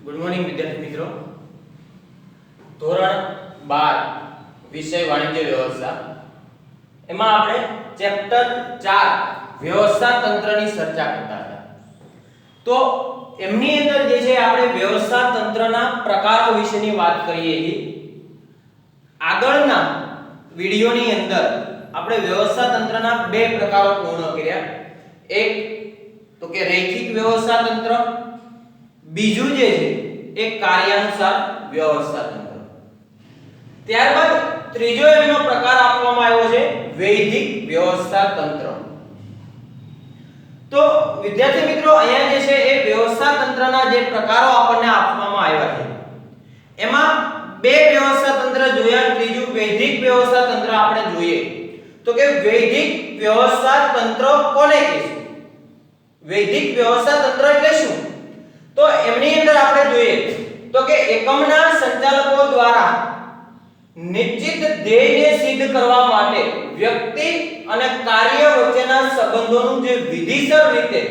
Good morning વિદ્યાર્થી મિત્રો. ધોરણ 12 વિષય વાણિજ્ય વ્યવસ્થા, એમાં આપણે ચેપ્ટર 4 વ્યવસ્થા તંત્રની ચર્ચા કરતા હતા. તો એમની અંદર જે છે આપણે વ્યવસ્થા તંત્રના પ્રકારો વિશેની વાત કરીએ છીએ. આગળના વિડિયોની અંદર આપણે વ્યવસ્થા તંત્રના બે પ્રકારો પૂર્ણ કર્યા. એક તો કે રૈખિક વ્યવસ્થા તંત્ર, બીજું જે છે એ કાર્યાનુસાર વ્યવસ્થા તંત્ર. ત્યારબાદ ત્રીજો એનો પ્રકાર આપવામાં આવ્યો છે વૈદિક વ્યવસ્થા તંત્ર. તો વિદ્યાર્થી મિત્રો, અહીંયા જે છે એ વ્યવસ્થા તંત્રના જે પ્રકારો આપણને આપવામાં આવ્યા છે, એમાં બે વ્યવસ્થા તંત્ર જોયા, ત્રીજું વૈદિક વ્યવસ્થા તંત્ર આપણે જોઈએ. તો કે વૈદિક વ્યવસ્થા તંત્ર કોને કહેશું? વૈદિક વ્યવસ્થા તંત્ર એટલે શું? તો એમની અંદર આપણે જોઈએ તો કે એકમના સંચાલકો દ્વારા નિશ્ચિત ધ્યેયને સિદ્ધ કરવા માટે વ્યક્તિ અને કાર્ય વચ્ચેના સંબંધોનું જે વિધિસર રીતે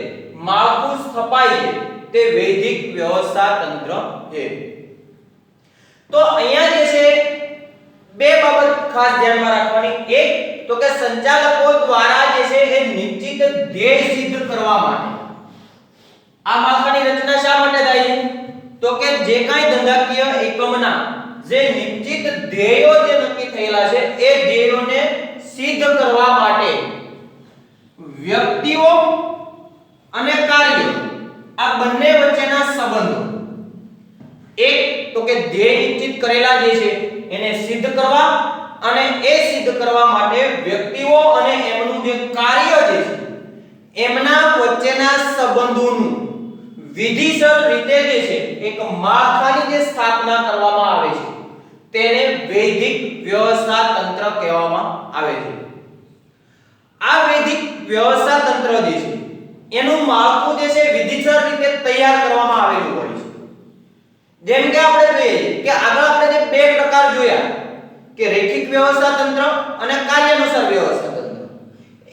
માળખું સ્થપાય છે તે વૈદિક વ્યવસ્થા તંત્ર છે. તો અહીંયા જે છે બે બાબત ખાસ ધ્યાનમાં રાખવાની. એક તો કે સંચાલકો દ્વારા જે છે એ નિશ્ચિત ધ્યેય સિદ્ધ કરવા માટે આ માળખાની રચના શા માટે થાય છે? તો કે જે કાંઈ ધંધાકીય એકમના જે નિશ્ચિત ધ્યેયો જે નક્કી થયેલા છે એ ધ્યેયોને સિદ્ધ કરવા માટે વ્યક્તિઓ અને કાર્યો આ બંને વચ્ચેના સંબંધો, એક તો કે ધ્યેય નિશ્ચિત કરેલા જે છે એને સિદ્ધ કરવા, અને એ સિદ્ધ કરવા માટે વ્યક્તિઓ અને એમનું જે કાર્ય જે છે એમના વચ્ચેના સંબંધોનું વિધિસર રીતે જે છે એક માળખાની જે સ્થાપના કરવામાં આવે છે તેને વૈદિક વ્યવસ્થા તંત્ર કહેવામાં આવે છે. આ વૈદિક વ્યવસ્થા તંત્ર જે છે એનું માળખું જે છે વિધિસર રીતે તૈયાર કરવામાં આવેલું હોય છે. જેમ કે આપણે જોઈએ કે આગળ આપણે જે બે પ્રકાર જોયા કે રૈખિક વ્યવસ્થા તંત્ર અને કાર્યાનુસાર વ્યવસ્થા તંત્ર,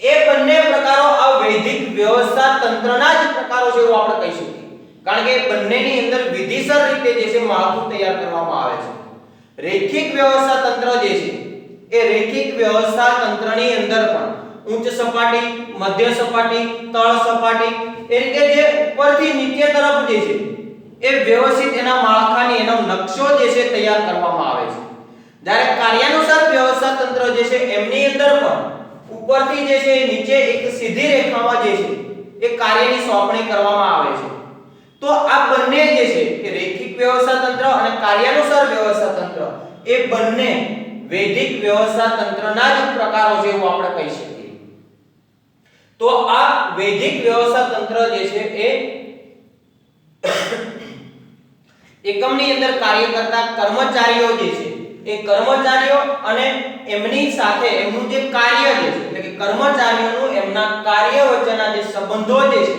એ બંને પ્રકારો આ વૈદિક વ્યવસ્થા તંત્રના જ પ્રકારો છે એવું આપણે કહી શકીએ. કારણ કે બંનેની અંદર વિધિસર રીતે જે છે માળખું તૈયાર કરવામાં આવે છે. રૈખિક વ્યવસ્થા તંત્ર જે છે એ રૈખિક વ્યવસ્થા તંત્રની અંદર પણ ઉચ્ચ સપાટી, મધ્ય સપાટી, તળ સપાટી એ રીતે જે ઉપરથી નીચે તરફ જે છે એ વ્યવસ્થિત એના માળખાની એનો નકશો જે છે તૈયાર કરવામાં આવે છે. જ્યારે કાર્યાનુસાર વ્યવસ્થા તંત્ર જે છે એમની અંદર પણ ઉપરથી જે છે નીચે એક સીધી રેખામાં જે છે એ કાર્યની સોંપણી કરવામાં આવે છે. તો આ બંને જે છે કે રૈખિક વ્યવસ્થા તંત્ર અને કાર્યાનુસાર વ્યવસ્થા તંત્ર એ બંને વૈદિક વ્યવસ્થા તંત્રના જ પ્રકારો છે એવું આપણે કહી શકીએ. તો આ વૈદિક વ્યવસ્થા તંત્ર જે છે એ એકમની અંદર કાર્ય કરતા કર્મચારીઓ જે છે એ કર્મચારીઓ અને એમની સાથે એમનું જે કાર્ય જે છે એટલે કે કર્મચારીઓનું એમના કાર્ય વચ્ચેના જે સંબંધો જે છે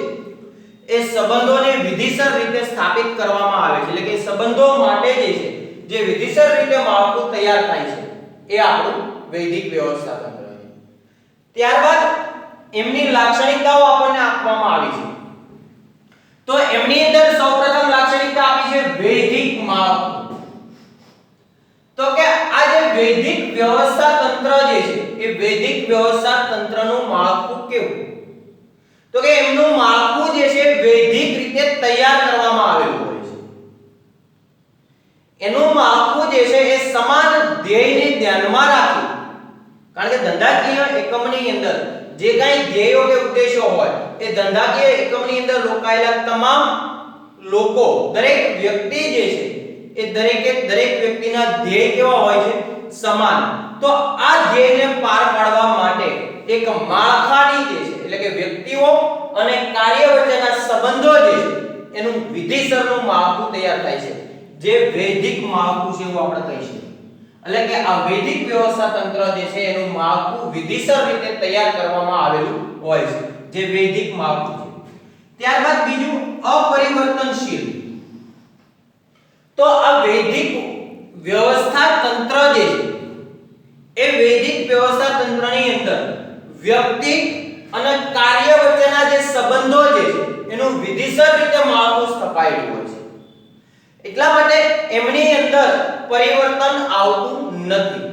એ સંબંધોને વિધિસર રીતે સ્થાપિત કરવામાં આવે છે. એટલે કે સંબંધો માટે જે છે જે વિધિસર રીતે માળખું તૈયાર થાય છે એ આપણું વૈદિક વ્યવસ્થા તંત્ર છે. ત્યારબાદ એમની લાક્ષણિકતાઓ આપણને આપવામાં આવી છે. તો એમની અંદર સૌપ્રથમ લાક્ષણિકતા આપી છે વૈદિક માળખું. તો કે આ જે વૈદિક વ્યવસ્થા તંત્ર જે છે એ વૈદિક વ્યવસ્થા તંત્રનું માળખું કેવું? તો કે એમનું માળખું જે છે વૈદિક રીતે તૈયાર કરવામાં આવેલું હોય છે. એનું માળખું જે છે એ સમાન ધ્યેયને ધ્યાનમાં રાખી, કારણ કે ધંધાકીય એકમની અંદર જે કાંઈ ધ્યેયો કે ઉદ્દેશો હોય એ ધંધાકીય એકમની અંદર રોકાયેલા તમામ લોકો, દરેક વ્યક્તિ જે છે એ દરેક વ્યક્તિના ધ્યેય કેવા હોય છે? સમાન. તો આ ધ્યેયને પાર પાડવા માટે એક માળખાની જે છે એટલે કે વ્યક્તિઓ અને કાર્ય વચ્ચેના સંબંધો જે છે એનું વિધિસરનું માળખું તૈયાર થાય છે, જે વૈદિક માળખું છે એવું આપણે કહી શકીએ. એટલે કે આ વૈદિક વ્યવસ્થા તંત્ર જે છે એનું માળખું વિધિસર રીતે તૈયાર કરવામાં આવેલું હોય છે, જે વૈદિક માળખું છે. ત્યારબાદ બીજું અપરિવર્તનશીલ. તો આ વૈદિક વ્યવસ્થા તંત્ર જે છે એ વૈદિક વ્યવસ્થા તંત્રની અંદર વ્યક્તિ અને કાર્ય વચ્ચેના જે સંબંધો જે છે એનું વિધિસર રીતે માળખું સ્થપાયેલું હોય છે. એટલા માટે એમની અંદર પરિવર્તન આવતું નથી.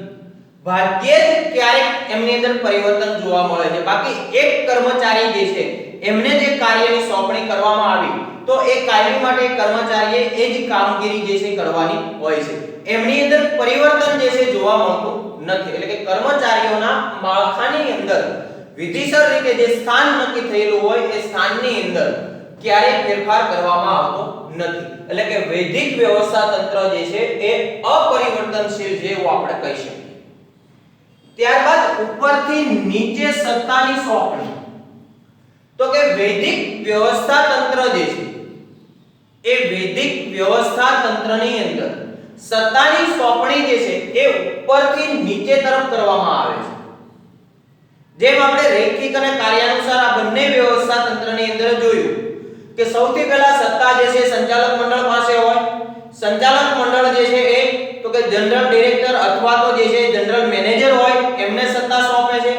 ભાગ્યે જ ક્યારેક એમની અંદર પરિવર્તન જોવા મળે છે. બાકી એક કર્મચારી જે છે એમને જે કાર્યની સોંપણી કરવામાં આવી તો એ કાયમી માટે કર્મચારીએ એ જ કામગીરી જે છે કરવાની હોય છે. એમની અંદર પરિવર્તન જે છે જોવા મળતું નથી. એટલે કે કર્મચારીઓના માળખાની અંદર વિધિસર રીતે જે સ્થાન નક્કી થયેલું હોય એ સ્થાનની અંદર ક્યારેય ફેરફાર કરવામાં આવતો નથી. એટલે કે વૈદિક વ્યવસ્થા તંત્ર જે છે એ અપરિવર્તનશીલ છે એવું આપણે કહી શકીએ. ત્યારબાદ ઉપરથી નીચે સત્તાની સોંપણી. તો કે વૈદિક વ્યવસ્થા તંત્ર જે છે એ વૈદિક વ્યવસ્થા તંત્રની અંદર સત્તાની સોંપણી જે છે એ ઉપરથી નીચે તરફ કરવામાં આવે છે. જેમ આપણે રૈખિક અને કાર્યાનુસાર આ બંને વ્યવસ્થા તંત્રની અંદર જોયું કે સૌથી પહેલા સત્તા જે છે સંચાલક મંડળ પાસે હોય. સંચાલક મંડળ જે છે એ તો કે જનરલ ડિરેક્ટર અથવા તો જે છે જનરલ મેનેજર હોય એમને સત્તા સોંપે છે.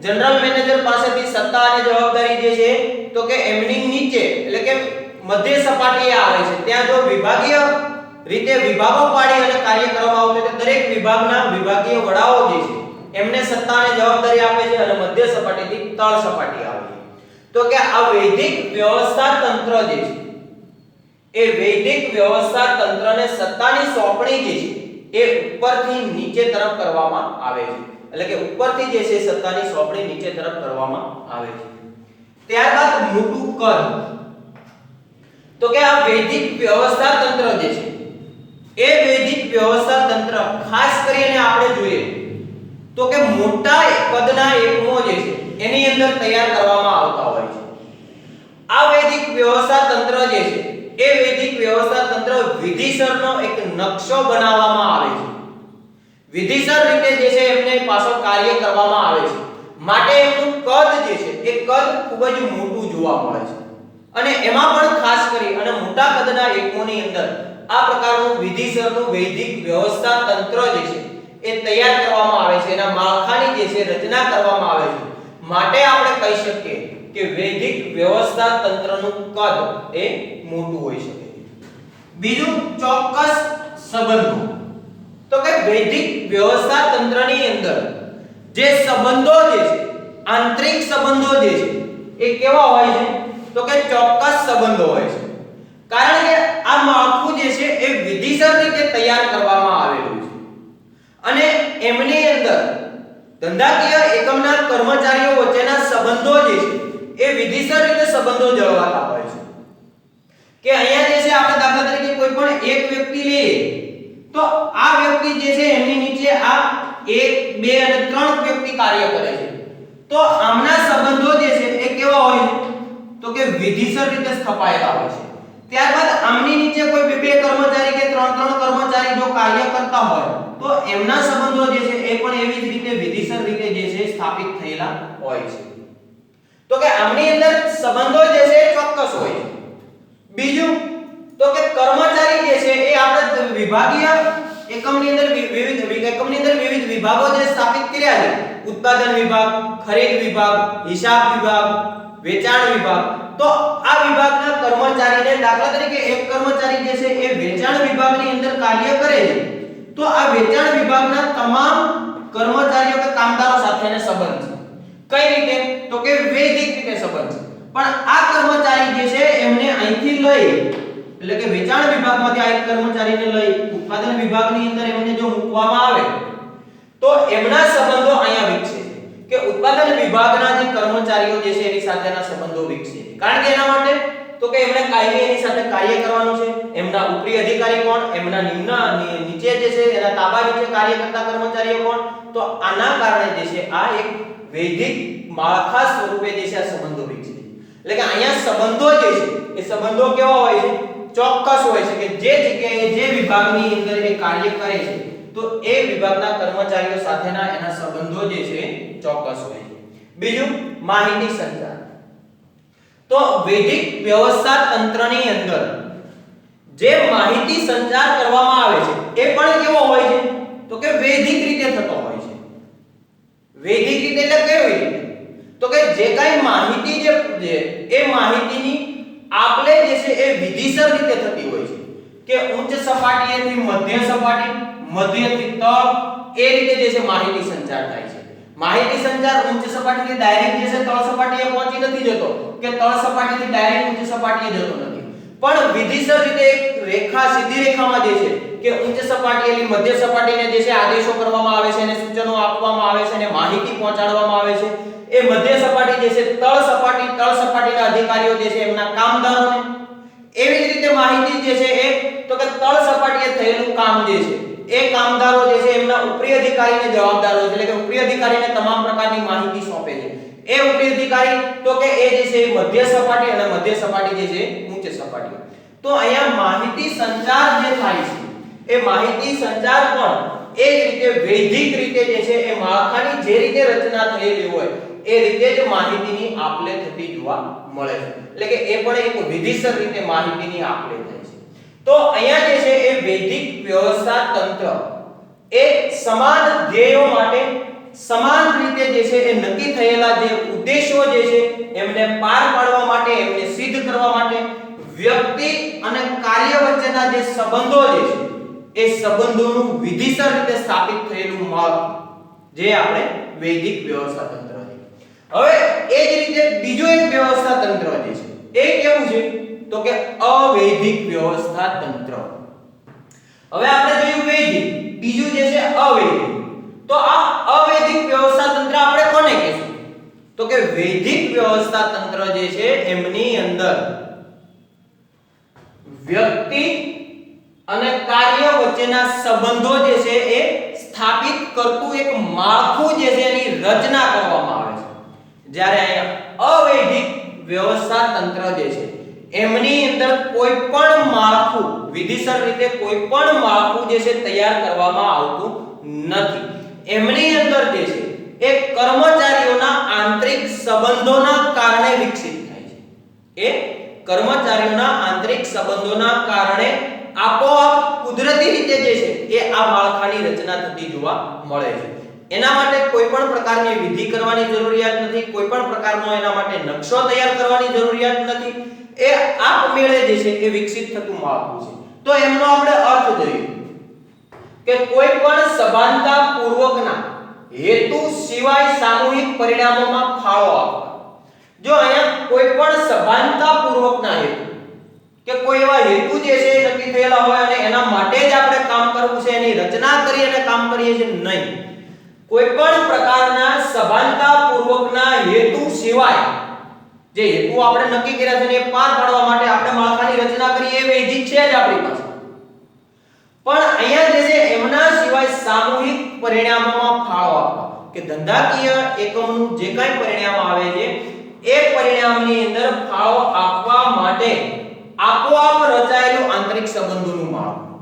જનરલ મેનેજર પાસેથી સત્તા અને જવાબદારી જે છે તો કે એમની નીચે એટલે કે મધ્ય સપાટીએ આવે છે. ત્યાં જો વિભાગીય રીતે વિભાગો પાડી અને કાર્ય કરવામાં આવતું તો દરેક વિભાગના વિભાગીય વડાઓ જે છે એમને સત્તા અને જવાબદારી આપે છે અને મધ્ય સપાટીથી તળ સપાટી આવે છે. તો કે આ વૈદિક વ્યવસ્થા તંત્ર જે છે એ વૈદિક વ્યવસ્થા તંત્રને સત્તાની સોંપણી જે છે એ ઉપરથી નીચે તરફ કરવામાં આવે છે. એટલે કે ઉપરથી જે છે સત્તાની સોંપણી નીચે તરફ કરવામાં આવે છે. ત્યારબાદ મોટું કદ. તો કે આ વૈદિક વ્યવસ્થા તંત્ર જે છે એ વૈદિક વ્યવસ્થા તંત્ર ખાસ કરીને આપણે જોઈએ તો કે મોટા કદના એકમો જે છે એની અંદર તૈયાર કરવામાં આવતા હોય છે. આ વૈદિક વ્યવસ્થા તંત્ર જે છે એ વૈદિક વ્યવસ્થા તંત્ર વિધિસરનો એક નકશો બનાવવામાં આવે છે. વિધિસર રીતે જે છે એમને પાછળ કાર્ય કરવામાં આવે છે. માટે એમનું કદ જે છે એ કદ ખૂબ જ મોટું જોવા મળે છે. અને એમાં પણ ખાસ કરી અને મોટા કદના એકમોની અંદર આ પ્રકારનું વિધિસરનું વૈદિક વ્યવસ્થા તંત્ર જે છે એ તૈયાર કરવામાં આવે છે. એના માળખાની જે છે રચના કરવામાં આવે છે. માટે આપણે કહી શકીએ કે વૈદિક વ્યવસ્થા તંત્રનું કદ એ મોટું હોઈ શકે. બીજું ચોક્કસ સંબંધો. તો કે વૈદિક વ્યવસ્થા તંત્રની અંદર જે સંબંધો જે છે આંતરિક સંબંધો જે છે એ કેવા હોય છે તો કે ચોક્કસ સંબંધો હોય છે. કારણ કે આ માળખું જે છે એ વિધિસર રીતે તૈયાર કરવામાં આવેલું છે અને એમની અંદર ધંધાકીય એકમના કર્મચારીઓ વચ્ચેના સંબંધો જે છે એ વિધિસર રીતે સંબંધો જળવાતા હોય છે. કે અહીંયા જે છે આપણે દાખલા તરીકે કોઈ પણ એક વ્યક્તિ લઈએ તો આ વ્યક્તિ જે છે એમની નીચે આ 1 2 અને 3 વ્યક્તિ કાર્ય કરે છે. તો આમના સંબંધો જે છે એ કેવા હોય છે તો કે વિધિસર રીતે સ્થપાયેલા હોય છે. ત્યારબાદ આમની નીચે કોઈ બે કર્મચારી કે ત્રણ કર્મચારી જો કાર્ય કરતા હોય તો એમના સંબંધો જે છે એ પણ એવી જ રીતે વિધિસર રીતે જે છે સ્થાપિત થયેલા હોય છે. તો કે આમની અંદર સંબંધો જે છે એ ચોક્કસ હોય છે. બીજું તો કે કર્મચારી જે છે એ આપણે વિભાગીય એકમની અંદર વિવિધ વિભાગો જે સ્થાપિત કર્યા છે. ઉત્પાદન વિભાગ, ખરીદ વિભાગ, હિસાબ વિભાગ, વેચાણ વિભાગ. તો આ વિભાગના કર્મચારીને દાખલા તરીકે એક કર્મચારી જે છે એ વેચાણ વિભાગની અંદર કાર્ય કરે છે તો આ વેચાણ વિભાગના તમામ કર્મચારીઓ કે કામદારો સાથેનો સંબંધ છે. કઈ રીતે તો કે વૈદિક રીતે સંબંધ છે. પણ આ કર્મચારી જે છે એમને અહીંથી લઈ એટલે કે વેચાણ વિભાગમાંથી આ એક કર્મચારીને લઈ ઉત્પાદન વિભાગની અંદર એમને જો મૂકવામાં આવે તો એમના સંબંધો અહીંયા વિકસે છે કે ઉત્પાદન વિભાગના જે કર્મચારીઓ જે છે એની સાથેના સંબંધો વિકસે છે. કારણ કે એના માટે તો કે એમણે કાયમી એની સાથે કાર્ય કરવાનું છે. એમના ઉપરી અધિકારી કોણ, એમના નીચે જે છે એના તાબા નીચે કાર્ય કરતા કર્મચારીઓ કોણ. તો આના કારણે જે છે આ એક વૈદિક માળખા સ્વરૂપે જે છે આ સંબંધો વિકસે છે. એટલે કે અહીંયા સંબંધો જે છે એ સંબંધો કેવા હોય છે ચોક્કસ હોય છે કે જે જગ્યાએ જે વિભાગની અંદર એ કાર્ય કરે છે તો એ વિભાગના કર્મચારીઓ સાથેના એના સંબંધો જે છે ચોક્કસ હોય છે. બીજું માહિતી સંચાર. તો વૈદિક વ્યવસ્થા તંત્રની અંદર જે માહિતી સંચાર કરવામાં આવે છે એ પણ કેવો હોય છે તો કે વૈદિક રીતે થતો હોય છે. વૈદિક રીતે એટલે કેવી રીતે તો કે જે કાઈ માહિતી જે એ માહિતીની આપલે જે છે એ વિધિસર રીતે થતી હોય છે. કે ઉચ્ચ સપાટીએથી મધ્ય સપાટી, મધ્યથી તળ, એ રીતે જે છે માહિતી સંચાર થાય છે. માહિતી સંચાર ઉચ્ચ સપાટીથી ડાયરેક્ટ જે છે તળ સપાટીએ પહોંચી નથી જતો કે તળ સપાટીથી ડાયરેક્ટ ઉચ્ચ સપાટીએ જતો નથી, પણ વિધિસર રીતે એક રેખા, સીધી રેખામાં જે છે કે ઉચ્ચ સપાટીએથી મધ્ય સપાટીને જે છે આદેશો કરવામાં આવે છે અને સૂચનો આપવામાં આવે છે અને માહિતી પહોંચાડવામાં આવે છે. એ મધ્ય સપાટી જે છે તળ સપાટીના અધિકારીઓ જે છે એમના કામદારોને, એવી જ રીતે માહિતી જે છે એ તો કે તળ સપાટીએ થયેલું કામ જે છે એ કામદારો જે છે એમના ઉપરી અધિકારીને જવાબદાર હોય છે, એટલે કે ઉપરી અધિકારીને તમામ પ્રકારની માહિતી સોંપે છે. એ ઉપરી અધિકારી તો કે એ જે છે મધ્ય સપાટી અને મધ્ય સપાટી જે છે ઉચ્ચ સપાટી. તો અહીંયા માહિતી સંચાર જે થાય છે એ માહિતી સંચાર પણ એ જ રીતે વૈદિક રીતે જે છે એ માળખાની જે રીતે રચના થયેલી હોય એ રીતે જ માહિતીની આપલે થતી જોવા મળે છે, એટલે કે એ પણ એક વિધિસર રીતે માહિતીની આપલે થાય છે. તો અહીંયા જે છે એ વૈદિક વ્યવસ્થા તંત્ર એ સમાન ધ્યેયો માટે સમાન રીતે જે છે એ નક્કી થયેલા જે ઉદ્દેશો જે છે એમને પાર પાડવા માટે, એમને સિદ્ધ કરવા માટે વ્યક્તિ અને કાર્ય વચ્ચેના જે સંબંધો જે છે એ સંબંધોનું વિધિસર રીતે સ્થાપિત થયેલું માળખું જે આપણે વૈદિક વ્યવસ્થા તંત્ર છે. હવે એ જ રીતે બીજું એક વ્યવસ્થા તંત્ર જે છે એ કેવું છે તો કે અવૈદિક વ્યવસ્થા તંત્ર. હવે આપણે જોયું વૈદિક, બીજું જે છે અવૈદિક. તો આ અવૈદિક વ્યવસ્થા તંત્ર આપણે કોને કહીશું તો કે વૈદિક વ્યવસ્થા તંત્ર જે છે એમની અંદર વ્યક્તિ અને કાર્ય વચ્ચેના સંબંધો જે છે એ સ્થાપિત કરતું એક માળખું જે છે એની રચના કરવામાં આવે છે. જ્યારે અહીંયા અવૈદિક વ્યવસ્થા તંત્ર જે છે એમની અંદર કોઈ પણ માળખું, વિધિસર રીતે કોઈ પણ માળખું જે છે તૈયાર કરવામાં આવતું નથી. એમની અંદર જે છે એ કર્મચારીઓના આંતરિક સંબંધોના કારણે વિકસિત થાય છે. એ કર્મચારીઓના આંતરિક સંબંધોના કારણે આપોઆપ કુદરતી રીતે જે છે એ આ માળખાની રચના થતી જોવા મળે છે. એના માટે કોઈ પણ પ્રકારની વિધિ કરવાની જરૂરિયાત નથી, કોઈ પણ પ્રકારનો એના માટે નકશો તૈયાર કરવાની જરૂરિયાત નથી. એ આપમેળે જે છે એ વિકસિત થતું માળખું છે. તો એમનો આપણે અર્થ જોઈએ કે કોઈ પણ સભાનતા પૂર્વકના હેતુ સિવાય સામૂહિક પરિણામોમાં ફાળો આપવો. જો અહીંયા કોઈ પણ સભાનતા પૂર્વકના હેતુ કે કોઈ એવા હેતુ જે છે નક્કી થયેલા હોય અને એના માટે જ આપણે કામ કરવું છે, એની રચના કરી અને કામ કરીએ છીએ નહીં. કોઈ પણ પ્રકારના સભાનતા પૂર્વકના હેતુ સિવાય જે હેતુ આપણે નક્કી કર્યા છે એ પાર પાડવા માટે આપણે માળખાની રચના કરીએ એ વૈદિક છે જ આપણી પાસે. પણ અહીંયા જે છે એમના સિવાય સામૂહિક પરિણામોમાં ફાળો આપવા કે ધંધાકીય એકમનું જે કાંઈ પરિણામ આવે છે એ પરિણામની અંદર ફાળો આપવા માટે આપોઆપ રચાયેલું આંતરિક સંબંધોનું માળખું.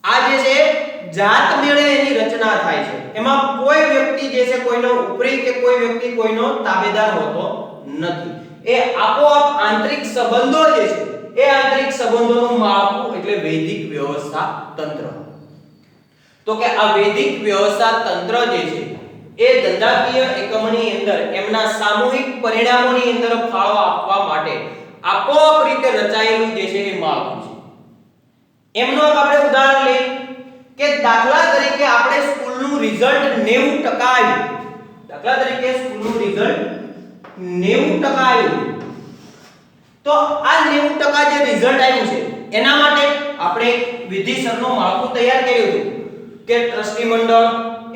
આ જે છે જાત મેળે એની રચના થાય છે. એમાં કોઈ વ્યક્તિ જે છે કોઈનો ઉપરી કે કોઈ વ્યક્તિ કોઈનો તાબેદાર હોતો નથી. એ આપોઆપ આંતરિક સંબંધો જે છે એ આંતરિક સંબંધોનું માળખું એટલે વૈદિક વ્યવસ્થા તંત્ર. તો કે આ વૈદિક વ્યવસ્થા તંત્ર જે છે એ ધંધાકીય એકમની અંદર એમના સામૂહિક પરિણામોની અંદર ફાળો આપવા માટે આપોઆપ રીતે રચાયેલું જે છે એ માળખું છે. એમનો આપણે ઉદાહરણ લઈએ કે દાખલા તરીકે આપણે સ્કૂલનું રિઝલ્ટ 90% આવ્યું. દાખલા તરીકે સ્કૂલનું રિઝલ્ટ 90% આવ્યું. તો આ 90% જે રિઝલ્ટ આવ્યું છે એના માટે આપણે વિધિસરનો માળખું તૈયાર કર્યું હતું કે ટ્રસ્ટી મંડળ,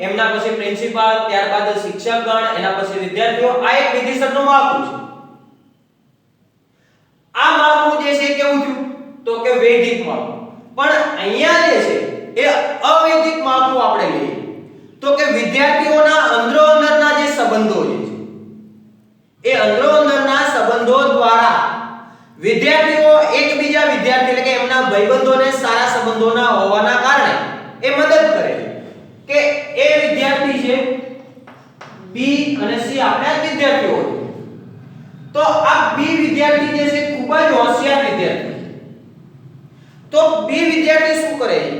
એમના પછી પ્રિન્સિપાલ, ત્યારબાદ શિક્ષકગણ, એના પછી વિદ્યાર્થીઓ, આ એક વિધિસરનું માળખું છે. આ માળખું જે છે કેવું થયું તો કે વૈદિક માળખું. પણ અહીંયા જે છે એ અવૈદિક માળખું આપણે લઈએ તો કે વિદ્યાર્થીઓના અંદરોઅંદરના જે સંબંધો જે છે એ અંદરોઅંદરના સંબંધો દ્વારા વિદ્યાર્થીઓ એકબીજા વિદ્યાર્થી એટલે કે એમના ભાઈબંધોને સારા સંબંધોના હોવાના કારણે એ મદદ કરે છે કે એ વિદ્યાર્થી છે બી અને સી આપણે વિદ્યાર્થીઓ. તો આ બી વિદ્યાર્થી જે છે ખૂબ જ હોશિયાર વિદ્યાર્થી. તો બી વિદ્યાર્થી શું કરે છે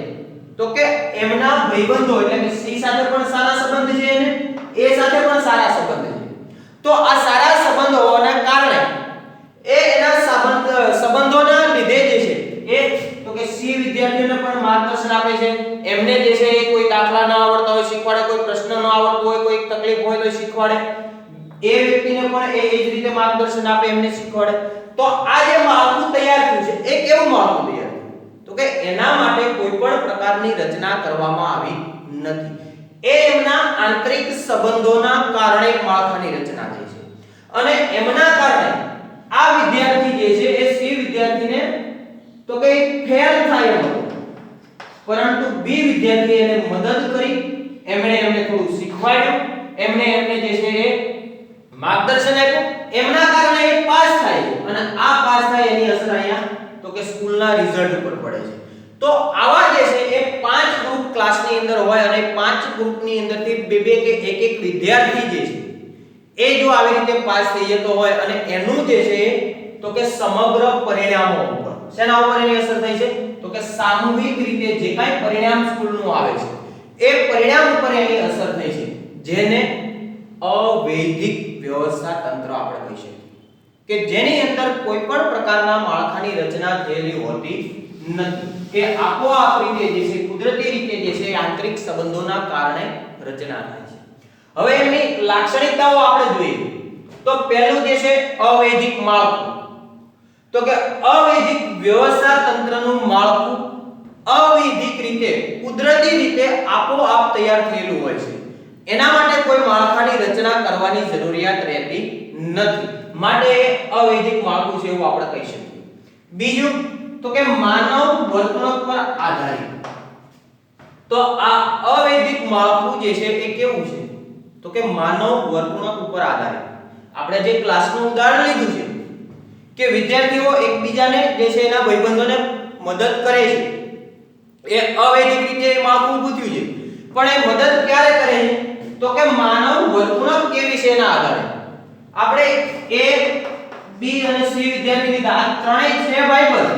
તો કે એમના ભાઈબંધો એટલે કે સી સાથે પણ સારા સંબંધ છે અને એ સાથે પણ સારા સંબંધ છે. તો આ સારા સંબંધ હોવાના કારણે એ એના સંબંધોના લીધે જે છે એ તો કે સી વિદ્યાર્થીઓને પણ માર્ગદર્શન આપે છે, એમને જે છે એ કોઈ દાખલા ન આવડતા હોય શીખવાડે, કોઈ પ્રશ્ન ન આવડતો હોય, કોઈ તકલીફ હોય તો શીખવાડે, એ વ્યક્તિને પણ એ જ રીતે માર્ગદર્શન આપે, એમને શીખવાડે. તો આ જે માળખું તૈયાર થયું છે એ કેવું માળખું તૈયાર થયું? તો કે એના માટે કોઈ પણ પ્રકારની રચના કરવામાં આવી નથી. એ એમના આંતરિક સંબંધોના કારણે માળખાની રચના થઈ છે અને એમના કારણે આ વિદ્યાર્થી જે છે એ સી વિદ્યાર્થીને તો કે ફેલ થાય એમ હતો, પરંતુ બી વિદ્યાર્થીએ એને મદદ કરી, એમને થોડું શીખવાડ્યું, એમને જે છે એ માર્ગદર્શન આપ્યું, એમના કારણે એ પાસ થાય છે અને આ પાસ થાય એની અસર અહીંયા તો કે સ્કૂલના રિઝલ્ટ ઉપર પડે છે. તો આવા જે છે એ 5 ગ્રુપ ક્લાસની અંદર હોય અને 5 ગ્રુપની અંદરથી બે કે એક વિદ્યાર્થી જે છે એ જો આવી રીતે પાસ થઈ જતો હોય અને એનું જે છે તો કે સમગ્ર પરિણામો ઉપર શેના ઉપર એની અસર થઈ છે? તો કે સામૂહિક રીતે જે કાંઈ પરિણામ સ્કૂલનું આવે છે એ પરિણામ ઉપર એની અસર થઈ છે, જેને અવૈધિક વ્યવસ્થા તંત્ર આપણે કહી શકીએ, કે જેની અંદર કોઈ પણ પ્રકારના માળખાની રચના થયેલી હોતી નથી, કે આપોઆપ રીતે જે છે કુદરતી રીતે જે છે આંતરિક સંબંધોના કારણે રચના થાય છે. હવે એની લાક્ષણિકતાઓ આપણે જોઈએ તો પહેલું જે છે અવૈધિક માળખું. તો કે અવૈધિક વ્યવસ્થા તંત્રનું માળખું અવૈધિક રીતે કુદરતી રીતે આપોઆપ તૈયાર થયેલું હોય છે. એના માટે કોઈ માળખાની રચના કરવાની જરૂરિયાત રહેતી નથી, માટે અવૈધિક માળખું છે એવું આપણે કહી શકીએ. બીજું તો કે માનવ વર્તણૂક પર આધારિત. તો આ અવૈધિક માળખું જે છે એ કેવું છે? તો કે માનવ વર્તણૂક ઉપર આધારિત. આપણે જે ક્લાસનું ઉદાહરણ લીધું છે કે વિદ્યાર્થીઓ એકબીજાને જે છે એના ભાઈબંધોને મદદ કરે છે, એ અવૈધિક રીતે એ માળખું ઊભું થયું છે. પણ એ મદદ ક્યારે કરે છે? તો કે માનવ વર્તણૂક કેવી છે એના આધારે. આપણે એ બી અને સી વિદ્યાર્થી લીધા, આ ત્રણેય છે ભાઈબંધ,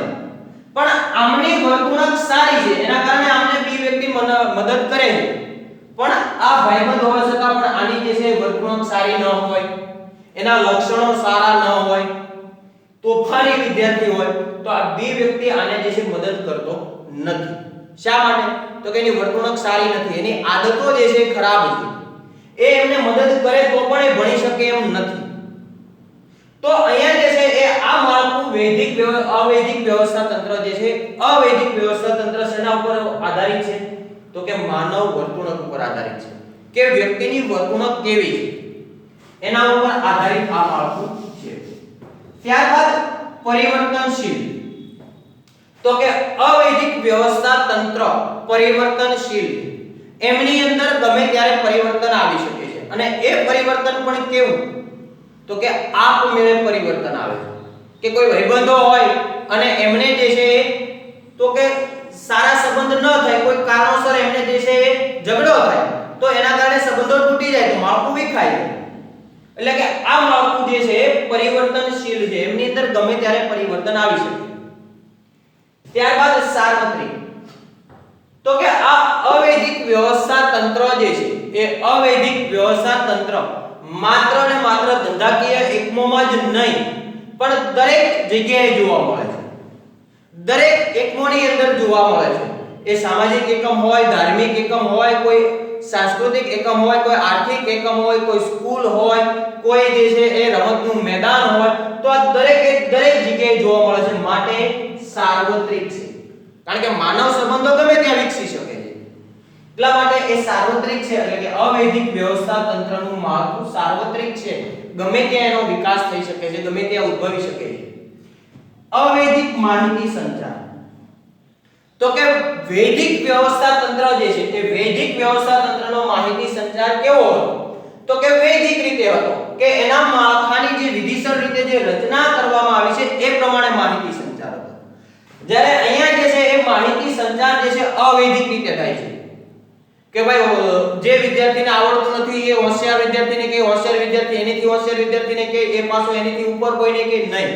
પણ આમની વર્તણૂક સારી છે એના કારણે આમને બી વ્યક્તિ મદદ કરે છે, પણ આ ભાઈબંધ હોવા છતાં પણ આની જે છે વર્તણૂક સારી ન હોય, એના લક્ષણો સારા ન હોય, તોફાની વિદ્યાર્થી હોય, તો આ બી વ્યક્તિ આને જે છે મદદ કરતો નથી. શા માટે? તો કે એની વર્તણૂક સારી નથી, એની આદતો જે છે ખરાબ છે, એ એમને મદદ કરે તો પણ એ ભણી શકે એમ નથી. તો અહીંયા જે છે એ આ માળખું અવૈધિક વ્યવસ્થા તંત્ર જે છે, અવૈધિક વ્યવસ્થા તંત્ર શેના ઉપર આધારિત છે? તો કે માનવ વર્તણૂક ઉપર આધારિત છે, કે વ્યક્તિની વર્તણૂક કેવી છે એના ઉપર આધારિત આ માળખું છે. ત્યારબાદ પરિવર્તનશીલ. તો કે અવૈધિક વ્યવસ્થા તંત્ર પરિવર્તનશીલ, એમની અંદર ગમે ત્યારે પરિવર્તન આવી શકે છે અને એ પરિવર્તન પણ કેવું? તો કે આપમેળે પરિવર્તન આવે છે, કે કોઈ ભાઈબંધો હોય અને એમને જે છે તો કે સારા સંબંધ ન થાય, કોઈ કારણોસર એમને જે છે ઝઘડો થાય તો એના કારણે સંબંધો તૂટી જાય તો માળખું વિખાય જાય. એટલે કે આ માળખું જે છે પરિવર્તનશીલ છે, એમની અંદર ગમે ત્યારે પરિવર્તન આવી શકે. ત્યારબાદ સાર્વત્રિક. તો કે આ અવૈધિક વ્યવસ્થા તંત્ર જે છે એ અવૈધિક વ્યવસ્થા તંત્ર માત્ર ને માત્ર ધંધાકીય એકમોમાં જ નહીં પણ દરેક જગ્યાએ જોવા મળે છે, દરેક એકમોની અંદર જોવા મળે છે. એ સામાજિક એકમ હોય, ધાર્મિક એકમ હોય, કોઈ સાંસ્કૃતિક એકમ હોય, કોઈ આર્થિક એકમ હોય, કોઈ સ્કૂલ હોય, કોઈ જે છે એ રમતનું મેદાન હોય, તો આ દરેક જગ્યાએ જોવા મળે છે, માટે સાર્વત્રિક છે. કારણ કે માનવ સંબંધો ગમે ત્યાં વિકસી શકે છે, એટલા માટે એ સાર્વત્રિક છે. એટલે કે અવૈધિક વ્યવસ્થા તંત્રનું માળખું સાર્વત્રિક છે, ગમે ત્યાં એનો વિકાસ થઈ શકે છે, ગમે ત્યાં ઉદ્ભવી શકે છે. અવૈધિક માહિતી સંચાર. તો કે વૈદિક વ્યવસ્થા તંત્ર જે છે એ વૈદિક વ્યવસ્થા તંત્રનો માહિતી સંચાર કેવો હતો? તો કે વૈદિક રીતે હતો, કે એના માળખાની જે વિધિસર રીતે જે રચના કરવામાં આવી છે એ પ્રમાણે માહિતી સંચાર હતો. જ્યારે અહીંયા જે છે એ માહિતી સંચાર જે છે અવૈધિક રીતે થાય છે, કે ભાઈ જે વિદ્યાર્થીને આવડતું નથી એ હોશિયાર વિદ્યાર્થીને કે હોશિયાર વિદ્યાર્થી એનીથી હોશિયાર વિદ્યાર્થીને કે એ પાછો એનીથી ઉપર કોઈને કે નહીં.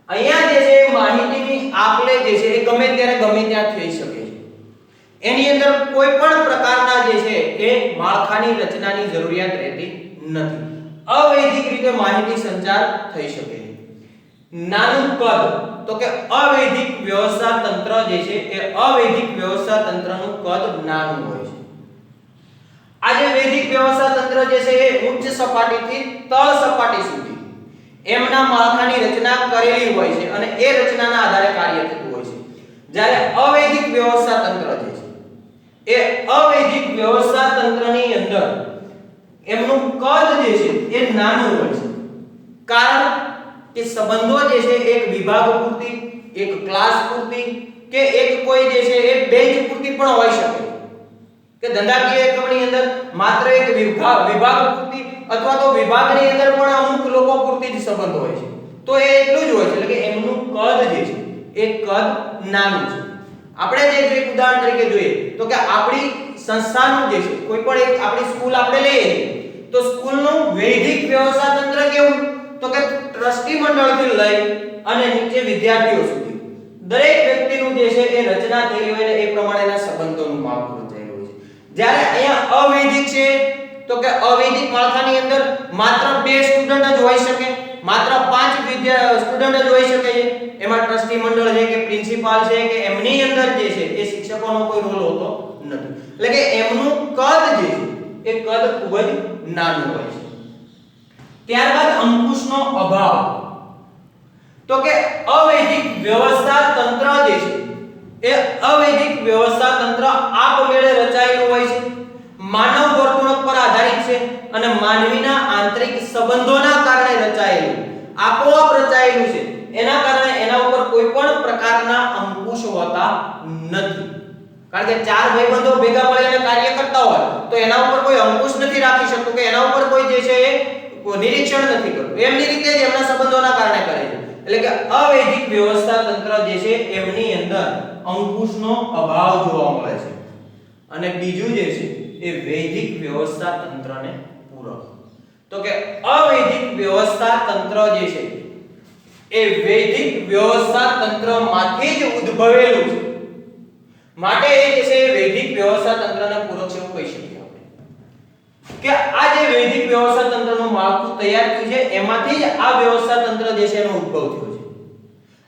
અહીંયા જે છે માહિતીની આપલે જે છે એ ગમે ત્યારે ગમે ત્યાં થઈ શકે છે. એની અંદર કોઈ પણ પ્રકારના જે છે એ માળખાની રચનાની જરૂરિયાત રહેતી નથી. અવૈધિક રીતે માહિતી સંચાર થઈ શકે છે. નાનું કદ, તો કે અવૈધિક વ્યવસ્થા તંત્ર જે છે એ અવૈધિક વ્યવસ્થા તંત્રનું કદ નાનું હોય છે. આ જે વૈદિક વ્યવસ્થા તંત્ર જે છે એ ઉચ્ચ સપાટીથી તળ સપાટી સુધી એમના માળખાની રચના કરેલી હોય છે અને એ રચનાના આધારે કાર્ય થતું હોય છે. જ્યારે અવૈધિક વ્યવસ્થા તંત્ર જે છે એ અવૈધિક વ્યવસ્થા તંત્રની અંદર એમનું કદ જે છે એ નાનું હોય છે. કારણ કે સંબંધો જે છે એક વિભાગ પૂરતી, એક ક્લાસ પૂરતી કે એક કોઈ જે છે એ બેન્ચ પૂરતી પણ હોઈ શકે કે ધંધાકીય એકમની અંદર માત્ર એક વિભાગ પૂરતી અથવા તો વિભાગની અંદર પણ અમુક લોકો પૂરતી જ સંબંધ હોય છે. તો એ એટલું જ હોય છે, એટલે કે એમનું કદ જે છે એ કદ નાનું છે. આપણે જે એક ઉદાહરણ તરીકે જોઈએ તો કે આપણી સંસ્થાનું જે છે કોઈ પણ એક આપણી સ્કૂલ આપણે લઈએ તો સ્કૂલનું વૈદિક વ્યવસ્થા તંત્ર કેવું, તો કે ટ્રસ્ટી મંડળથી લઈ અને નીચે વિદ્યાર્થીઓ સુધી દરેક વ્યક્તિનું જે છે એ રચના થયેલી હોય અને એ પ્રમાણેના સંબંધોનું માળખું રચાયેલું હોય છે. જ્યારે અહીંયા અવૈધિક છે તો કે અવૈધિક માળખાની અંદર માત્ર 2 સ્ટુડન્ટ જ હોઈ શકે, માત્ર 5 સ્ટુડન્ટ જ હોઈ શકે છે. એમાં ટ્રસ્ટી મંડળ છે કે પ્રિન્સિપાલ છે કે એમની અંદર જે છે એ શિક્ષકોનો કોઈ રોલ હોતો નથી. એટલે કે એમનું કદ જે છે એ કદ ખૂબ જ નાનું હોય છે. ત્યારબાદ અંકુશનો અભાવ, તો કે અવૈધિક વ્યવસ્થા તંત્ર જે છે એ અવૈધિક વ્યવસ્થા તંત્ર આપમેળે રચાયેલું હોય છે, માનવ વર્તણૂક પર આધારિત છે અને માનવીના આંતરિક સંબંધોના કારણે રચાયેલું, આપોઆપ રચાયેલું છે. એના કારણે એના ઉપર કોઈ પણ પ્રકારના અંકુશ હોતા નથી. કારણ કે 4 ભાઈબંધો ભેગા મળીને કાર્ય કરતા હોય તો એના ઉપર કોઈ અંકુશ નથી રાખી શકતું કે એના ઉપર કોઈ જે છે એ નિરીક્ષણ નથી કરતું. એમની રીતે જ એમના સંબંધોના કારણે કરે છે. એટલે કે અવૈધિક વ્યવસ્થા તંત્ર જે છે એમની અંદર અંકુશનો અભાવ જોવા મળે છે. અને બીજું જે છે એ વૈદિક વ્યવસ્થા તંત્રને પૂરક, તો કે અવૈધિક વ્યવસ્થા તંત્ર જે છે એ વૈદિક વ્યવસ્થા તંત્રમાંથી જ ઉદ્ભવેલું છે. માટે એ જે છે વૈદિક વ્યવસ્થા તંત્રને પૂરક છે એવું કહી શકીએ આપણે કે આ જે વૈદિક વ્યવસ્થા તંત્રનું માળખું તૈયાર થયું છે એમાંથી જ આ વ્યવસ્થા તંત્ર જે છે એનો ઉદ્ભવ થયો છે.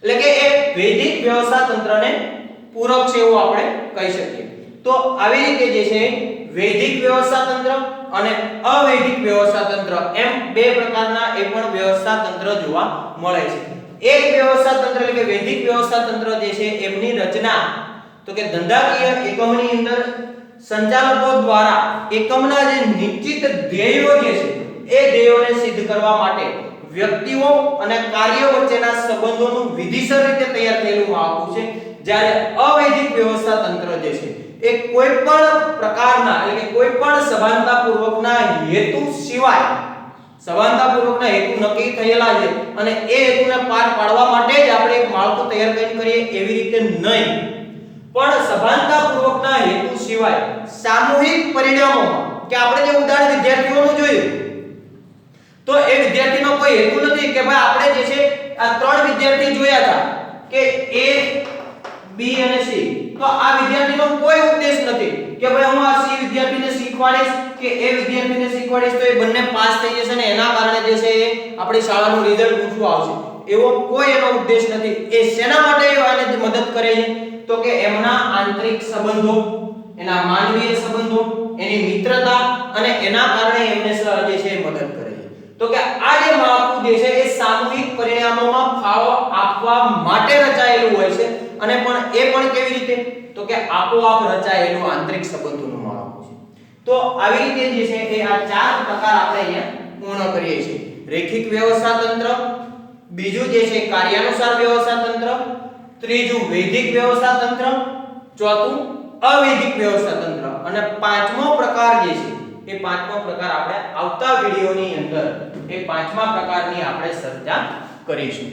એટલે કે એ વૈદિક વ્યવસ્થા તંત્રને પૂરક છે એવું આપણે કહી શકીએ. તો આવી રીતે જે છે વૈદિક વ્યવસ્થા તંત્ર અને અવૈધિક વ્યવસ્થા તંત્ર એમ 2 પ્રકારના એ પણ વ્યવસ્થા તંત્ર જોવા મળે છે. એક વ્યવસ્થા તંત્ર એટલે કે વૈદિક વ્યવસ્થા તંત્ર જે છે એમની રચના તો કે ધંધાકીય એકમની અંદર સંચાલકો દ્વારા એકમના જે નિશ્ચિત ધ્યેયો જે છે એ ધ્યેયોને સિદ્ધ કરવા માટે વ્યક્તિઓ અને કાર્યો વચ્ચેના સંબંધોનું વિધિસર રીતે તૈયાર થયેલું માળખું છે. જ્યારે અવૈધિક વ્યવસ્થા તંત્ર જે છે એ કોઈ પણ પ્રકારના એટલે કે કોઈ પણ સભાનતાપૂર્વકના હેતુ સિવાય સભાનતાપૂર્વકના હેતુ નક્કી થયેલા છે અને એ હેતુને પાર પાડવા માટે જ આપણે એક માળખું તૈયાર કરીએ એવી રીતે નહીં, પણ સભાનતાપૂર્વકના હેતુ સિવાય સામૂહિક પરિણામોમાં કે આપણે જે ઉદાહરણ વિદ્યાર્થીઓનું જોયું તો એ વિદ્યાર્થીનો કોઈ હેતુ નથી કે ભાઈ આપણે જે છે આ 3 વિદ્યાર્થી જોયા હતા કે A B અને C, તો આ વિદ્યાર્થીનો કોઈ ઉદ્દેશ નથી કે ભાઈ હું આ C વિદ્યાર્થીને શીખવાડીશ કે A વિદ્યાર્થીને શીખવાડીશ તો એ બંને પાસ થઈ જશે ને એના કારણે જે છે આપણી શાળાનું રિઝલ્ટ ઊંચું આવશે. એવો કોઈ એનો ઉદ્દેશ નથી. એ શેના માટે આને મદદ કરે છે તો કે એમના આંતરિક સંબંધો, એના માનવીય સંબંધો, એની મિત્રતા અને એના કારણે એમને જે છે મદદ કરે છે. તો કે આ જે માળખું જે છે એ સામૂહિક પરિણામોમાં ફાળો આપવા માટે રચાયેલું હોય છે અને પણ એ પણ કેવી રીતે તો કે આપોઆપ રચાયેલું આંતરિક સંબંધોનું માળખું છે. તો આવી રીતે જે છે એ આ 4 પ્રકાર આપણે અહીંયા પૂર્ણ કરીએ છીએ. રેખિક વ્યવસ્થા તંત્ર, બીજું જે છે કાર્યાનુસાર વ્યવસ્થા તંત્ર, ત્રીજું વૈદિક વ્યવસ્થા તંત્ર, ચોથું અવૈદિક વ્યવસ્થા તંત્ર અને પાંચમો પ્રકાર જે છે એ પાંચમો પ્રકાર આપણે આવતા વિડિયોની અંદર એ પાંચમા પ્રકારની આપણે ચર્ચા કરીશું.